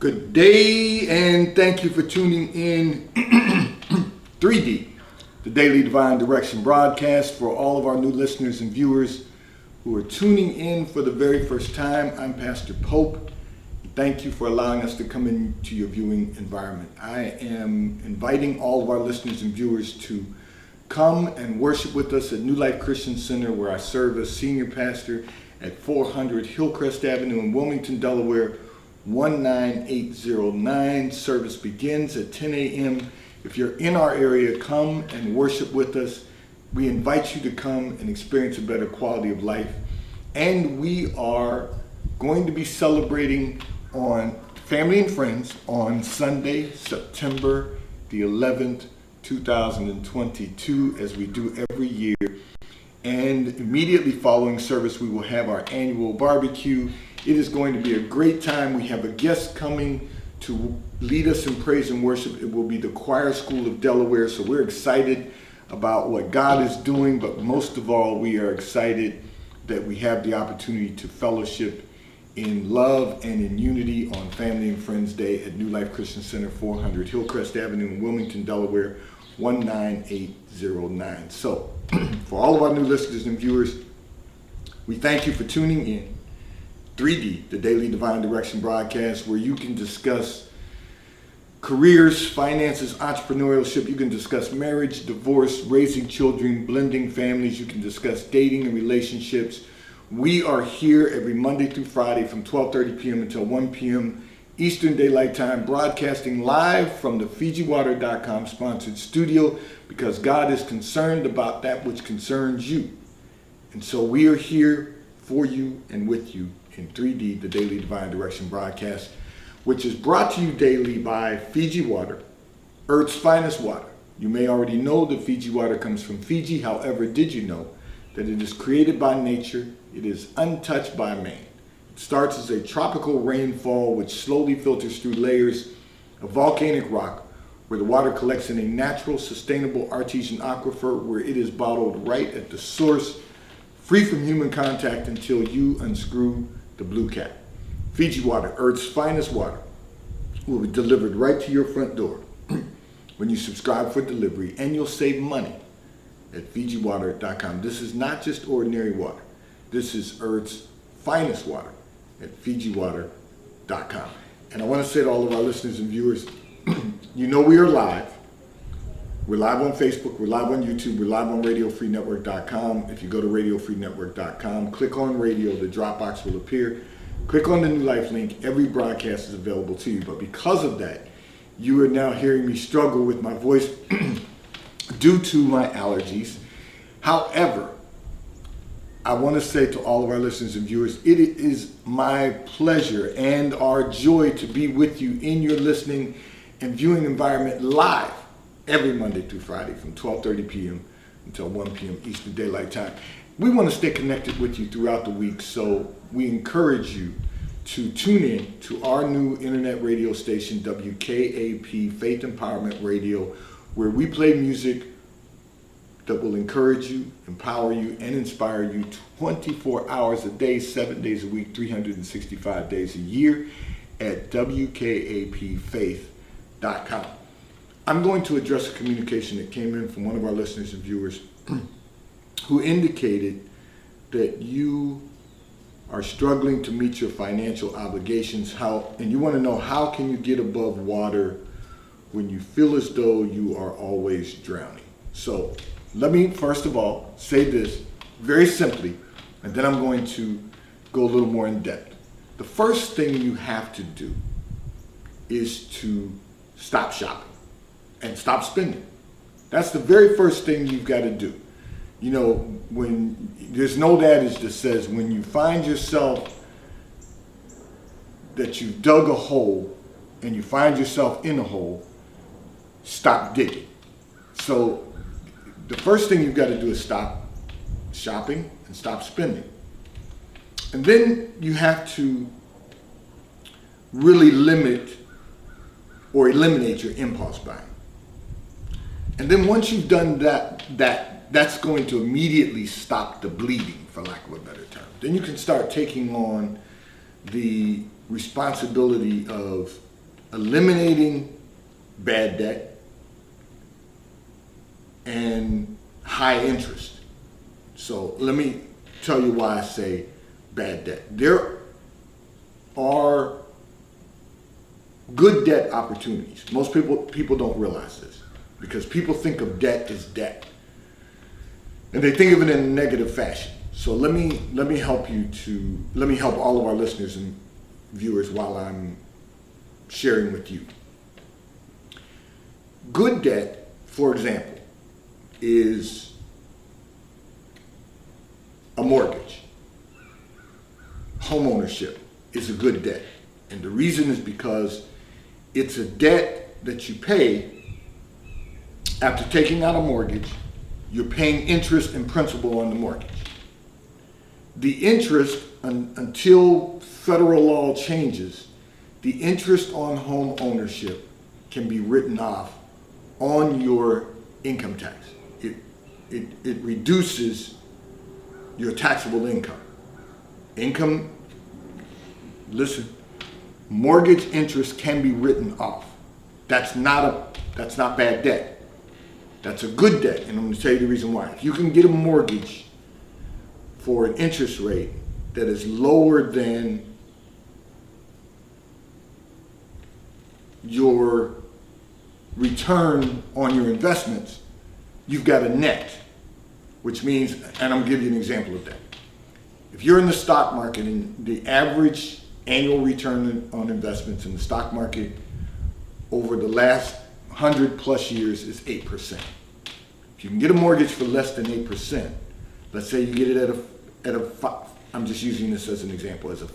Good day, and thank you for tuning in 3D, the Daily Divine Direction broadcast. For all of our new listeners and viewers who are tuning in for the very first time, I'm Pastor Pope. Thank you for allowing us to come into your viewing environment. I am inviting all of our listeners and viewers to come and worship with us at New Life Christian Center, where I serve as senior pastor at 400 Hillcrest Avenue in Wilmington, Delaware, 19809. Service begins at 10 a.m. If you're in our area, come and worship with us. We invite you to come and experience a better quality of life. And we are going to be celebrating on Family and Friends on Sunday, September the 11th, 2022, as we do every year. And immediately following service, we will have our annual barbecue. It is going to be a great time. We have a guest coming to lead us in praise and worship. It will be the Choir School of Delaware. So we're excited about what God is doing, but most of all, we are excited that we have the opportunity to fellowship in love and in unity on Family and Friends Day at New Life Christian Center, 400 Hillcrest Avenue in Wilmington, Delaware, 19809. So for all of our new listeners and viewers, we thank you for tuning in. 3D, the Daily Divine Direction broadcast, where you can discuss careers, finances, entrepreneurship. You can discuss marriage, divorce, raising children, blending families. You can discuss dating and relationships. We are here every Monday through Friday from 12:30 p.m. until 1 p.m. Eastern Daylight Time, broadcasting live from the FijiWater.com sponsored studio, because God is concerned about that which concerns you. And so we are here for you and with you in 3D, the Daily Divine Direction broadcast, which is brought to you daily by Fiji Water, Earth's finest water. You may already know that Fiji water comes from Fiji. However, did you know that it is created by nature? It is untouched by man. It starts as a tropical rainfall which slowly filters through layers of volcanic rock, where the water collects in a natural, sustainable artesian aquifer, where it is bottled right at the source, free from human contact, until you unscrew the blue cap. Fiji Water, Earth's finest water, will be delivered right to your front door when you subscribe for delivery, and you'll save money at FijiWater.com. This is not just ordinary water. This is Earth's finest water at FijiWater.com. And I want to say to all of our listeners and viewers, you know we are live. We're live on Facebook, we're live on YouTube, we're live on RadioFreeNetwork.com. If you go to RadioFreeNetwork.com, click on radio, the drop box will appear. Click on the New Life link. Every broadcast is available to you. But because of that, you are now hearing me struggle with my voice due to my allergies. However, I want to say to all of our listeners and viewers, it is my pleasure and our joy to be with you in your listening and viewing environment live every Monday through Friday from 12:30 p.m. until 1 p.m. Eastern Daylight Time. We want to stay connected with you throughout the week, so we encourage you to tune in to our new internet radio station, WKAP Faith Empowerment Radio, where we play music that will encourage you, empower you, and inspire you 24 hours a day, 7 days a week, 365 days a year at WKAPfaith.com. I'm going to address a communication that came in from one of our listeners and viewers who indicated that you are struggling to meet your financial obligations. And you want to know, how can you get above water when you feel as though you are always drowning? So let me first of all say this very simply, and then I'm going to go a little more in depth. The first thing you have to do is to stop shopping and stop spending. That's the very first thing you've got to do. You know, when there's an old adage that says, when you find yourself that you've dug a hole and you find yourself in a hole, stop digging. So the first thing you've got to do is stop shopping and stop spending. And then you have to really limit or eliminate your impulse buying. And then once you've done that's going to immediately stop the bleeding, for lack of a better term. Then you can start taking on the responsibility of eliminating bad debt and high interest. So let me tell you why I say bad debt. There are good debt opportunities. Most people don't realize this because people think of debt as debt, and they think of it in a negative fashion. So let me help all of our listeners and viewers while I'm sharing with you. Good debt, for example, is a mortgage. Home ownership is a good debt. And the reason is because it's a debt that you pay after taking out a mortgage. You're paying interest and principal on the mortgage. The interest, until federal law changes, the interest on home ownership can be written off on your income tax. It reduces your taxable income. Listen, mortgage interest can be written off. That's not bad debt. That's a good debt, and I'm going to tell you the reason why. If you can get a mortgage for an interest rate that is lower than your return on your investments, you've got a net, which means, and I'm going to give you an example of that. If you're in the stock market and the average annual return on investments in the stock market over the last 100 plus years is 8%. If you can get a mortgage for less than 8%, let's say you get it at a I'm just using this as an example, as a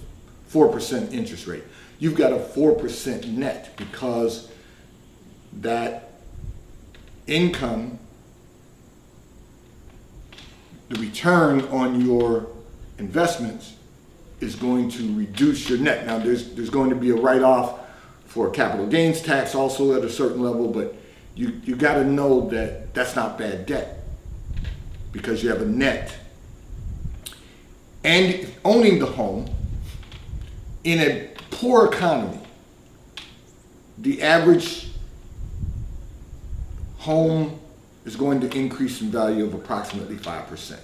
4% interest rate. You've got a 4% net because that income, the return on your investments is going to reduce your net. Now there's going to be a write-off for capital gains tax also at a certain level, but you got to know that that's not bad debt because you have a net. And owning the home in a poor economy, the average home is going to increase in value of approximately 5%.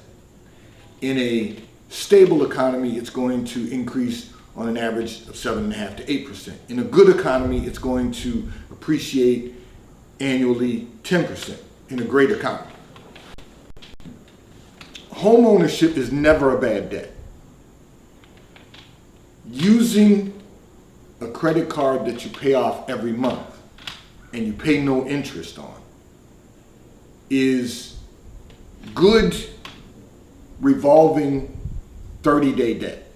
In a stable economy, it's going to increase on an average of 7.5% to 8%. In a good economy, it's going to appreciate annually 10% in a great economy. Home ownership is never a bad debt. Using a credit card that you pay off every month and you pay no interest on is good revolving 30-day debt.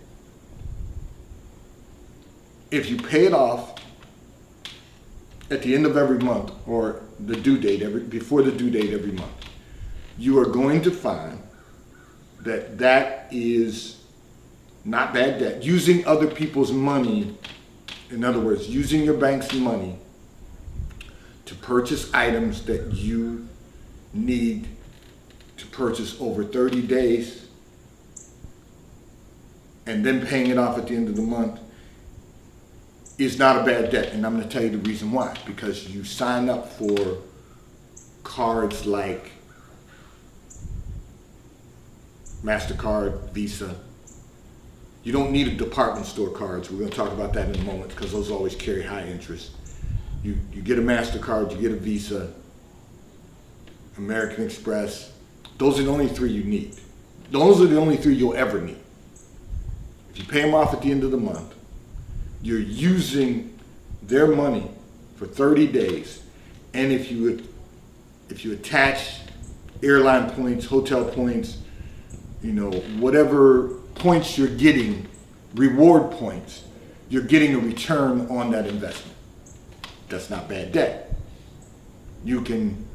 If you pay it off at the end of every month or the due date, before the due date every month, you are going to find that is not bad debt. Using other people's money, in other words, using your bank's money to purchase items that you need to purchase over 30 days and then paying it off at the end of the month is not a bad debt. And I'm going to tell you the reason why. Because you sign up for cards like MasterCard, Visa. You don't need a department store cards. We're going to talk about that in a moment because those always carry high interest. You get a MasterCard, you get a Visa, American Express. Those are the only three you need. Those are the only three you'll ever need. If you pay them off at the end of the month, you're using their money for 30 days. And if you attach airline points, hotel points, whatever points you're getting, reward points, you're getting a return on that investment. That's not bad debt. You can,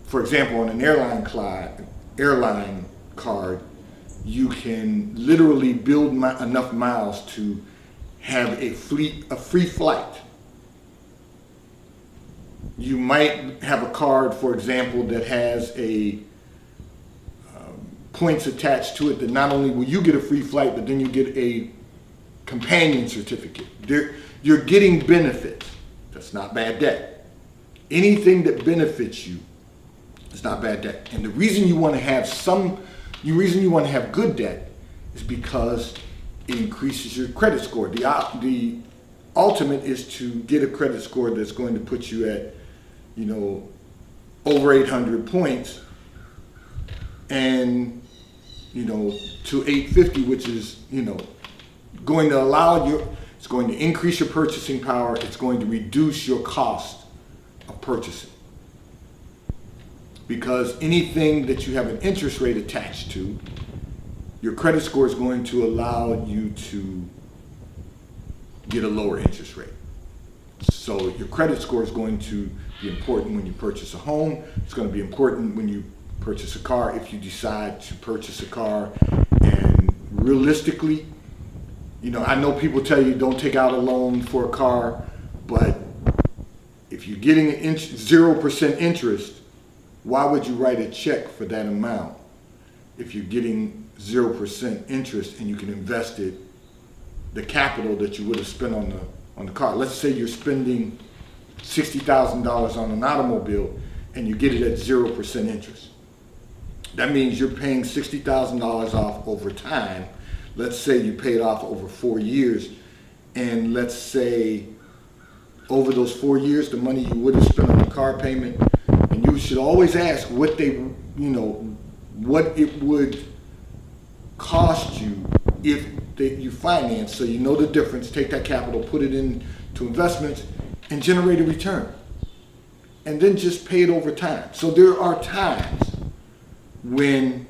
for example, on an airline card, you can literally build enough miles to have a free flight. You might have a card, for example, that has a points attached to it that not only will you get a free flight, but then you get a companion certificate. You're getting benefits. That's not bad debt. Anything that benefits you is not bad debt. And the reason you want to have good debt is because it increases your credit score. The ultimate is to get a credit score that's going to put you at, over 800 points and, to 850, which is, going to it's going to increase your purchasing power. It's going to reduce your cost of purchasing. Because anything that you have an interest rate attached to, your credit score is going to allow you to get a lower interest rate. So your credit score is going to be important when you purchase a home. It's going to be important when you purchase a car, if you decide to purchase a car. And realistically, I know people tell you don't take out a loan for a car, but if you're getting 0% interest, why would you write a check for that amount if you're getting 0% interest and you can invest it, the capital that you would have spent on the car? Let's say you're spending $60,000 on an automobile and you get it at 0% interest. That means you're paying $60,000 off over time. Let's say you pay it off over 4 years, and let's say over those 4 years, the money you would have spent on the car payment, and you should always ask what it would cost you if you finance, so you know the difference. Take that capital, put it into investments, and generate a return, and then just pay it over time. So there are times when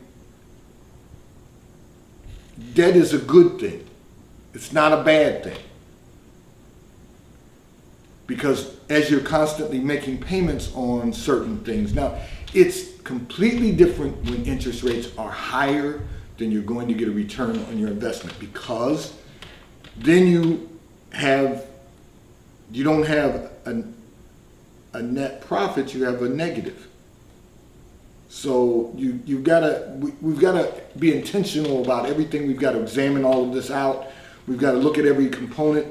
debt is a good thing. It's not a bad thing. Because as you're constantly making payments on certain things, now it's completely different when interest rates are higher than you're going to get a return on your investment, because then you don't have a net profit, you have a negative. So we've got to be intentional about everything. We've got to examine all of this out. We've got to look at every component.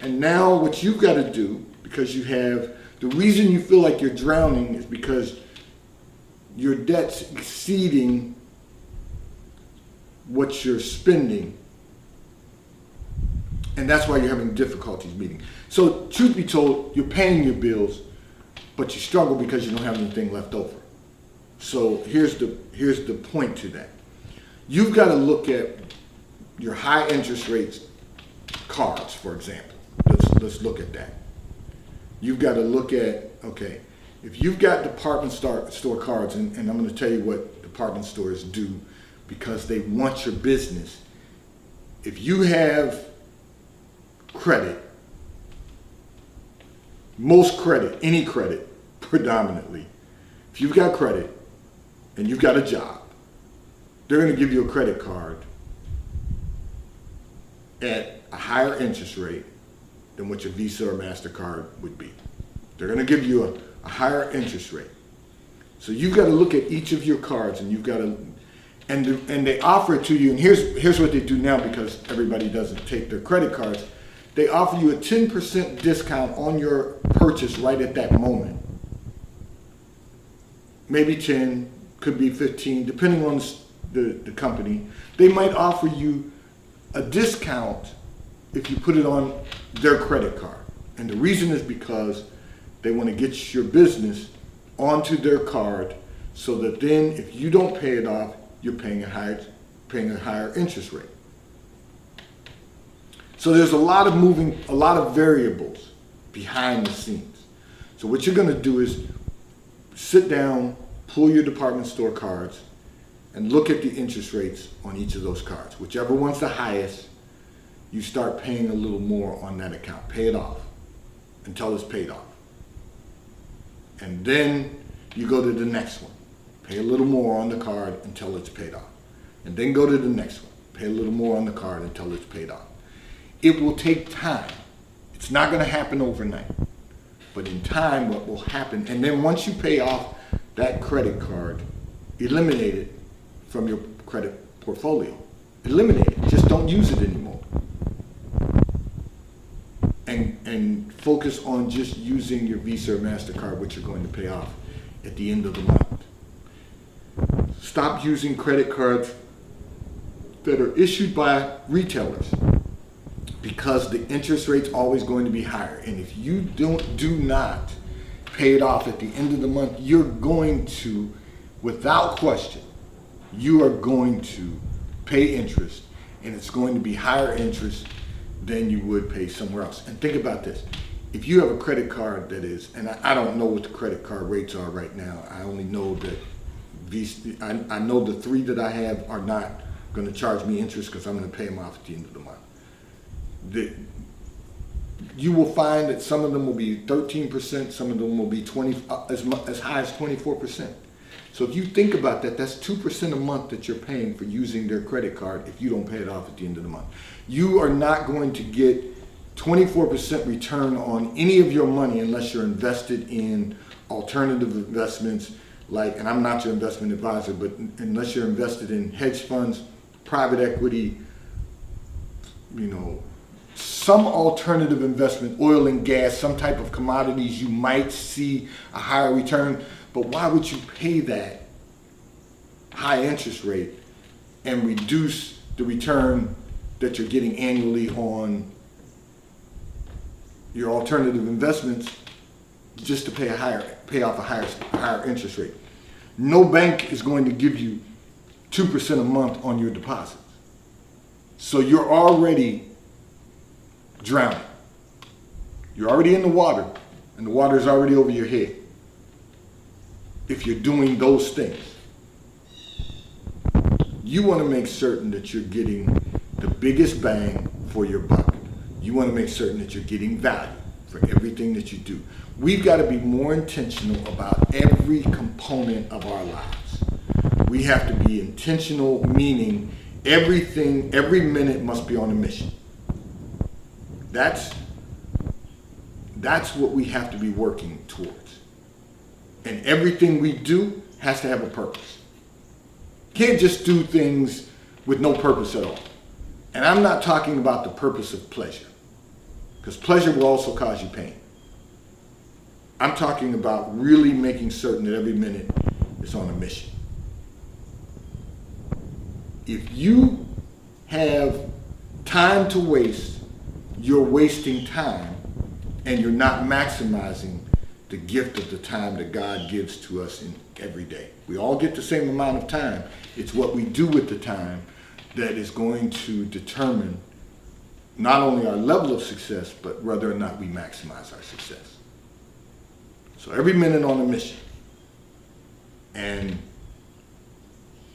And now what you've got to do, because the reason you feel like you're drowning is because your debt's exceeding what you're spending. And that's why you're having difficulties meeting. So truth be told, you're paying your bills, but you struggle because you don't have anything left over. So here's the point to that. You've got to look at your high interest rates cards, for example. Let's look at that. You've got to look at, okay, if you've got department store cards, and I'm going to tell you what department stores do because they want your business. If you have credit, most credit, any credit predominantly, if you've got credit and you've got a job, they're going to give you a credit card at a higher interest rate than what your Visa or MasterCard would be. They're going to give you a higher interest rate. So you've got to look at each of your cards, and you've got to, and they offer it to you. And here's what they do now, because everybody doesn't take their credit cards. They offer you a 10% discount on your purchase right at that moment. Maybe 10, could be 15, depending on the company. They might offer you a discount if you put it on their credit card. And the reason is because they want to get your business onto their card, so that then if you don't pay it off, you're paying a higher interest rate. So there's a lot of variables behind the scenes. So what you're going to do is sit down, pull your department store cards, and look at the interest rates on each of those cards. Whichever one's the highest, you start paying a little more on that account. Pay it off until it's paid off. And then you go to the next one. Pay a little more on the card until it's paid off. And then go to the next one. Pay a little more on the card until it's paid off. It will take time. It's not going to happen overnight. But in time, what will happen, and then once you pay off that credit card, eliminate it from your credit portfolio. Eliminate it. Just don't use it anymore. and focus on just using your Visa or MasterCard, which you're going to pay off at the end of the month. Stop using credit cards that are issued by retailers, because the interest rate's always going to be higher. And if you do not pay it off at the end of the month, you're going to, without question, you are going to pay interest, and it's going to be higher interest than you would pay somewhere else. And think about this. If you have a credit card that is, and I don't know what the credit card rates are right now. I only know that I know the 3 that I have are not going to charge me interest, because I'm going to pay them off at the end of the month. You will find that some of them will be 13%, some of them will be as high as 24%. So if you think about that, that's 2% a month that you're paying for using their credit card if you don't pay it off at the end of the month. You are not going to get 24% return on any of your money unless you're invested in alternative investments, and I'm not your investment advisor, but unless you're invested in hedge funds, private equity, some alternative investment, oil and gas, some type of commodities, you might see a higher return. But why would you pay that high interest rate and reduce the return that you're getting annually on your alternative investments just to pay off a higher interest rate? No bank is going to give you 2% a month on your deposits. So you're already drowning. You're already in the water, and the water is already over your head if you're doing those things. You want to make certain that you're getting the biggest bang for your buck. You want to make certain that you're getting value for everything that you do. We've got to be more intentional about every component of our lives. We have to be intentional, meaning everything, every minute must be on a mission. That's what we have to be working towards. And everything we do has to have a purpose. Can't just do things with no purpose at all. And I'm not talking about the purpose of pleasure, because pleasure will also cause you pain. I'm talking about really making certain that every minute is on a mission. If you have time to waste, you're wasting time, and you're not maximizing the gift of the time that God gives to us in every day. We all get the same amount of time. It's what we do with the time that is going to determine not only our level of success, but whether or not we maximize our success. So every minute on a mission. And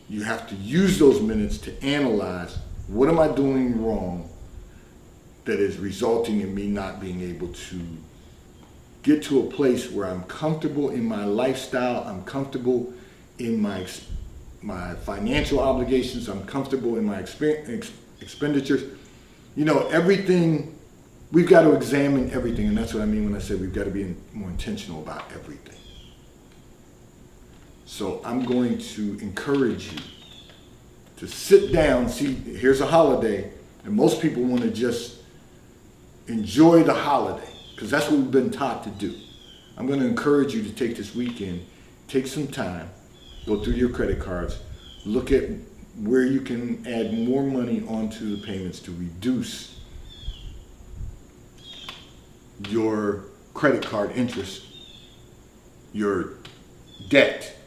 you have to use those minutes to analyze, what am I doing wrong that is resulting in me not being able to get to a place where I'm comfortable in my lifestyle, I'm comfortable in my financial obligations, I'm comfortable in my expenditures. Everything, we've got to examine everything, and that's what I mean when I say we've got to be more intentional about everything. So I'm going to encourage you to sit down. See, here's a holiday, and most people want to just enjoy the holiday, because that's what we've been taught to do. I'm going to encourage you to take this weekend, take some time, go through your credit cards, look at where you can add more money onto the payments to reduce your credit card interest, your debt,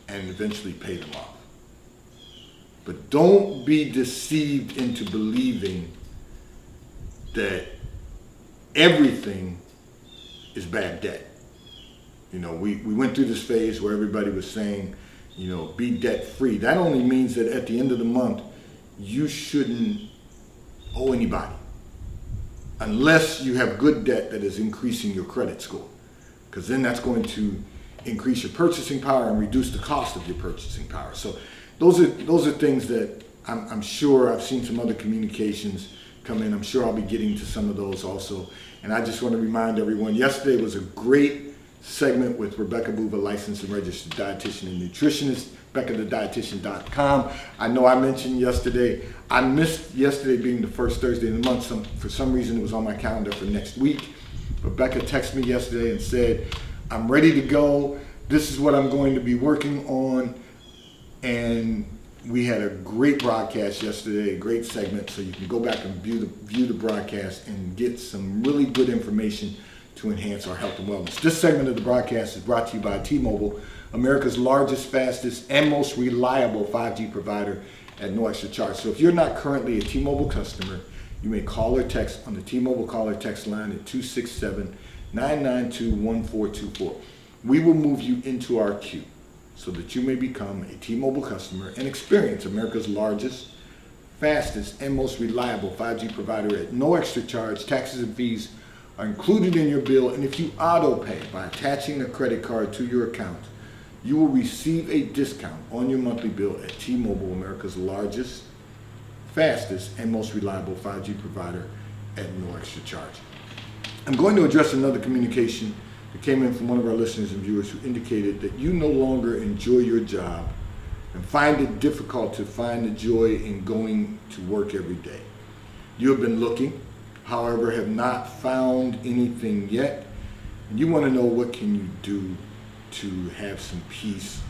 and eventually pay them off. But don't be deceived into believing that everything is bad debt. We went through this phase where everybody was saying, be debt free. That only means that at the end of the month, you shouldn't owe anybody unless you have good debt that is increasing your credit score, because then that's going to increase your purchasing power and reduce the cost of your purchasing power. So those are things that I'm sure I've seen some other communications come in. I'm sure I'll be getting to some of those also. And I just want to remind everyone, yesterday was a great segment with Rebecca Buva, licensed and registered dietitian and nutritionist, BeccaTheDietitian.com. I know I mentioned yesterday, I missed yesterday being the first Thursday of the month. For some reason it was on my calendar for next week. Rebecca texted me yesterday and said, I'm ready to go. This is what I'm going to be working on. And we had a great broadcast yesterday, a great segment, so you can go back and view the broadcast and get some really good information to enhance our health and wellness. This segment of the broadcast is brought to you by T-Mobile, America's largest, fastest, and most reliable 5G provider at no extra charge. So if you're not currently a T-Mobile customer, you may call or text on the T-Mobile call or text line at 267-992-1424. We will move you into our queue so that you may become a T-Mobile customer and experience America's largest, fastest, and most reliable 5G provider at no extra charge. Taxes and fees are included in your bill, and if you auto pay by attaching a credit card to your account, you will receive a discount on your monthly bill at T-Mobile, America's largest, fastest, and most reliable 5G provider at no extra charge. I'm going to address another communication that came in from one of our listeners and viewers who indicated that you no longer enjoy your job and find it difficult to find the joy in going to work every day. You have been looking, however, have not found anything yet. And you want to know, what can you do to have some peace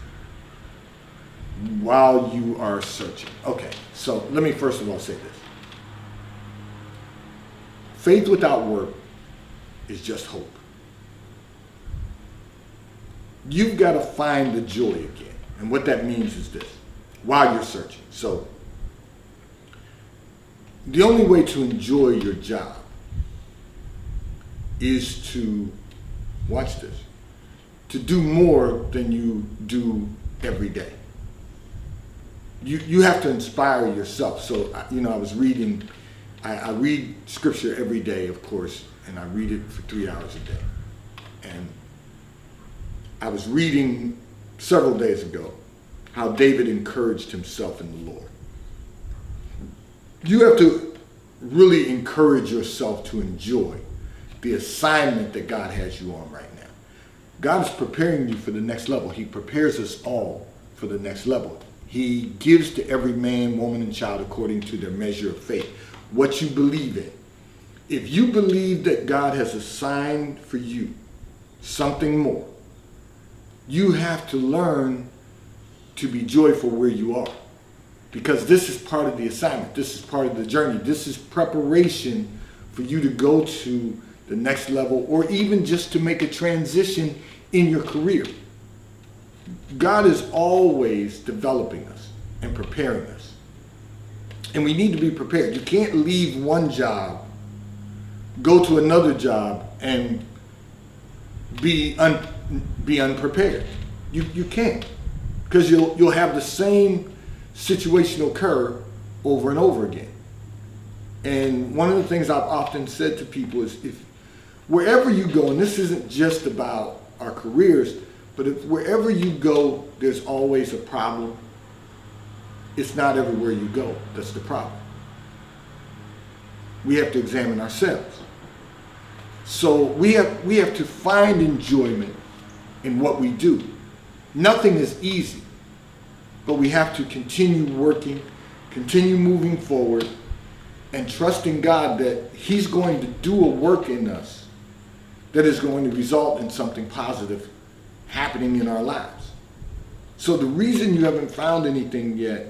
while you are searching? Okay, so let me first of all say this. Faith without work is just hope. You've got to find the joy again. And what that means is this, while you're searching. So the only way to enjoy your job is to, watch this, to do more than you do every day. You have to inspire yourself. So, I was reading, I read scripture every day, of course, and I read it for 3 hours a day. And I was reading several days ago how David encouraged himself in the Lord. You have to really encourage yourself to enjoy the assignment that God has you on right now. God is preparing you for the next level. He prepares us all for the next level. He gives to every man, woman, and child according to their measure of faith, what you believe in. If you believe that God has assigned for you something more, you have to learn to be joyful where you are, because this is part of the assignment. This is part of the journey. This is preparation for you to go to the next level, or even just to make a transition in your career. God is always developing us and preparing us. And we need to be prepared. You can't leave one job, go to another job, and be unprepared. You can't, because you'll have the same situation occur over and over again. And one of the things I've often said to people is, if wherever you go, and this isn't just about our careers, but if wherever you go, there's always a problem, it's not everywhere you go that's the problem. We have to examine ourselves. So we have to find enjoyment in what we do. Nothing is easy, but we have to continue working, continue moving forward, and trusting God that He's going to do a work in us that is going to result in something positive happening in our lives. So the reason you haven't found anything yet,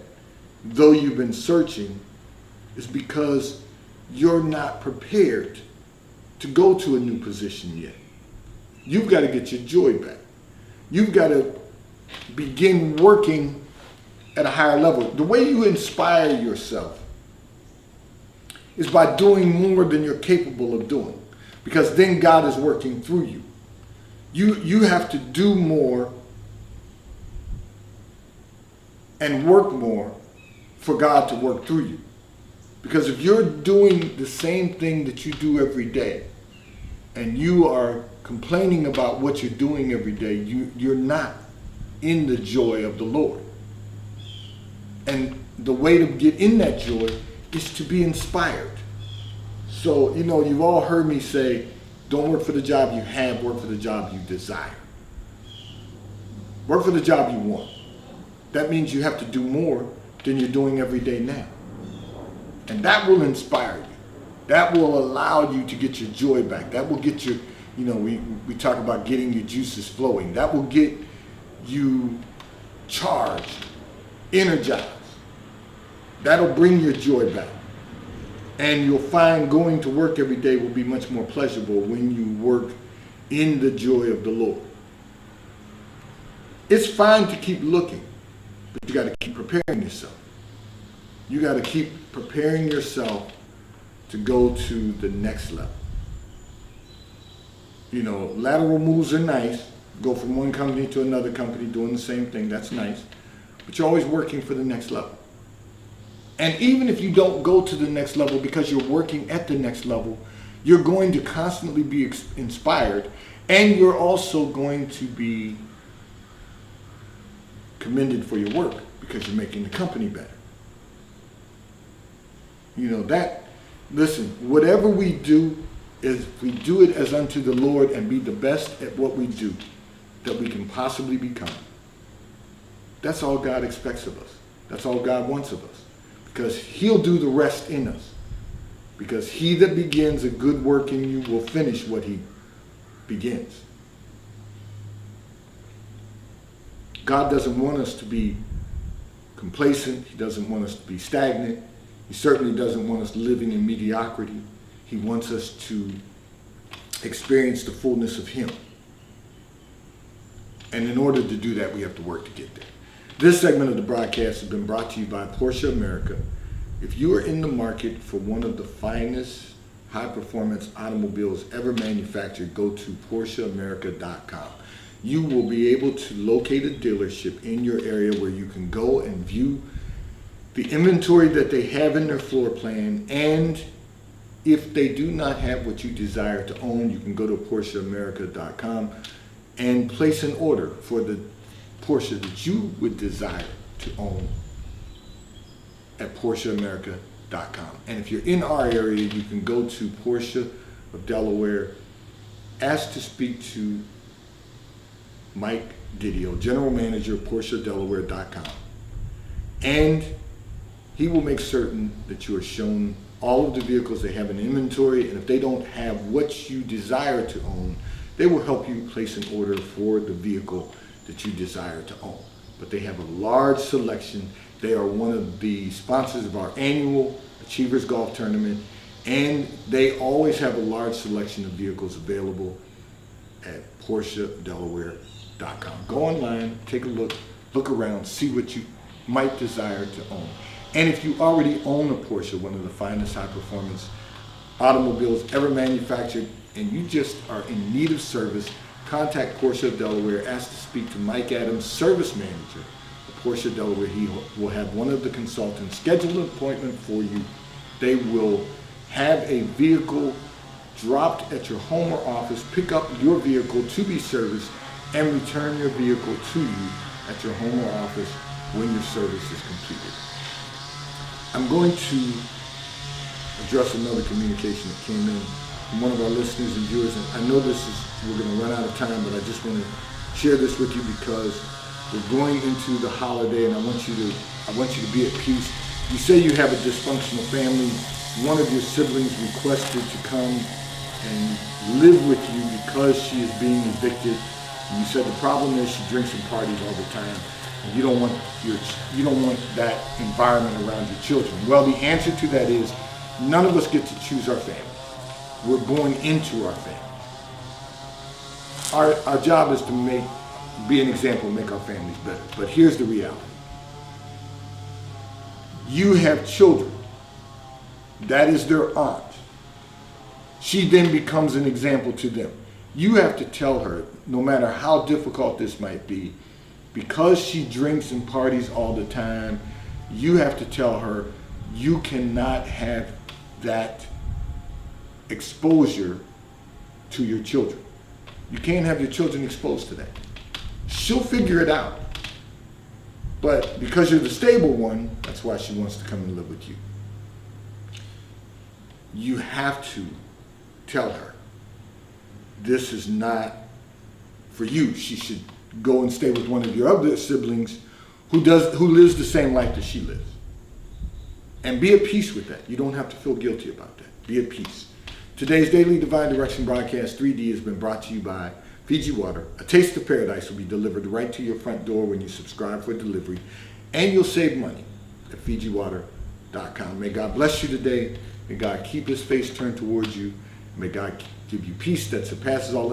though you've been searching, is because you're not prepared to go to a new position yet. You've got to get your joy back. You've got to begin working at a higher level. The way you inspire yourself is by doing more than you're capable of doing, because then God is working through you. You have to do more and work more for God to work through you. Because if you're doing the same thing that you do every day, and you are complaining about what you're doing every day, you're not in the joy of the Lord. And the way to get in that joy is to be inspired. So, you've all heard me say, Don't work for the job you have, work for the job you desire. Work for the job you want. That means you have to do more than you're doing every day now. And that will inspire you. That will allow you to get your joy back. That will get your, we talk about getting your juices flowing. That will get you charged, energized. That'll bring your joy back. And you'll find going to work every day will be much more pleasurable when you work in the joy of the Lord. It's fine to keep looking, but you got to keep preparing yourself. You got to keep preparing yourself to go to the next level. Lateral moves are nice. Go from one company to another company doing the same thing. That's nice. But you're always working for the next level. And even if you don't go to the next level because you're working at the next level, you're going to constantly be inspired, and you're also going to be commended for your work because you're making the company better. Listen, whatever we do, is we do it as unto the Lord and be the best at what we do that we can possibly become. That's all God expects of us. That's all God wants of us. Because he'll do the rest in us. Because he that begins a good work in you will finish what he begins. God doesn't want us to be complacent. He doesn't want us to be stagnant. He certainly doesn't want us living in mediocrity. He wants us to experience the fullness of him. And in order to do that, we have to work to get there. This segment of the broadcast has been brought to you by Porsche America. If you are in the market for one of the finest high-performance automobiles ever manufactured, go to PorscheAmerica.com. You will be able to locate a dealership in your area where you can go and view the inventory that they have in their floor plan, and if they do not have what you desire to own, you can go to PorscheAmerica.com and place an order for the Porsche that you would desire to own at PorscheAmerica.com. And if you're in our area, you can go to Porsche of Delaware, ask to speak to Mike Didio, General Manager of PorscheDelaware.com. And he will make certain that you are shown all of the vehicles they have in inventory, and if they don't have what you desire to own, they will help you place an order for the vehicle that you desire to own. But they have a large selection. They are one of the sponsors of our annual Achievers Golf Tournament, and they always have a large selection of vehicles available at PorscheDelaware.com. Go online, take a look around, see what you might desire to own. And if you already own a Porsche, one of the finest high-performance automobiles ever manufactured, and you just are in need of service, contact Porsche of Delaware, ask to speak to Mike Adams, Service Manager of Porsche Delaware. He will have one of the consultants schedule an appointment for you. They will have a vehicle dropped at your home or office, pick up your vehicle to be serviced, and return your vehicle to you at your home or office when your service is completed. I'm going to address another communication that came in from one of our listeners and viewers. And I know we're going to run out of time, but I just want to share this with you because we're going into the holiday, and I want you to be at peace. You say you have a dysfunctional family. One of your siblings requested to come and live with you because she is being evicted. And you said the problem is she drinks and parties all the time. And you don't want that environment around your children. Well, the answer to that is none of us get to choose our family. We're born into our family. Our job is to be an example, make our families better. But here's the reality. You have children. That is their aunt. She then becomes an example to them. You have to tell her, no matter how difficult this might be, because she drinks and parties all the time, you have to tell her you cannot have that exposure to your children. You can't have your children exposed to that. She'll figure it out. But because you're the stable one, that's why she wants to come and live with you. You have to tell her this is not for you. She should go and stay with one of your other siblings who lives the same life that she lives. And be at peace with that. You don't have to feel guilty about that. Be at peace. Today's Daily Divine Direction broadcast 3D has been brought to you by Fiji Water. A taste of paradise will be delivered right to your front door when you subscribe for delivery, and you'll save money at FijiWater.com. May God bless you today. May God keep his face turned towards you. May God give you peace that surpasses all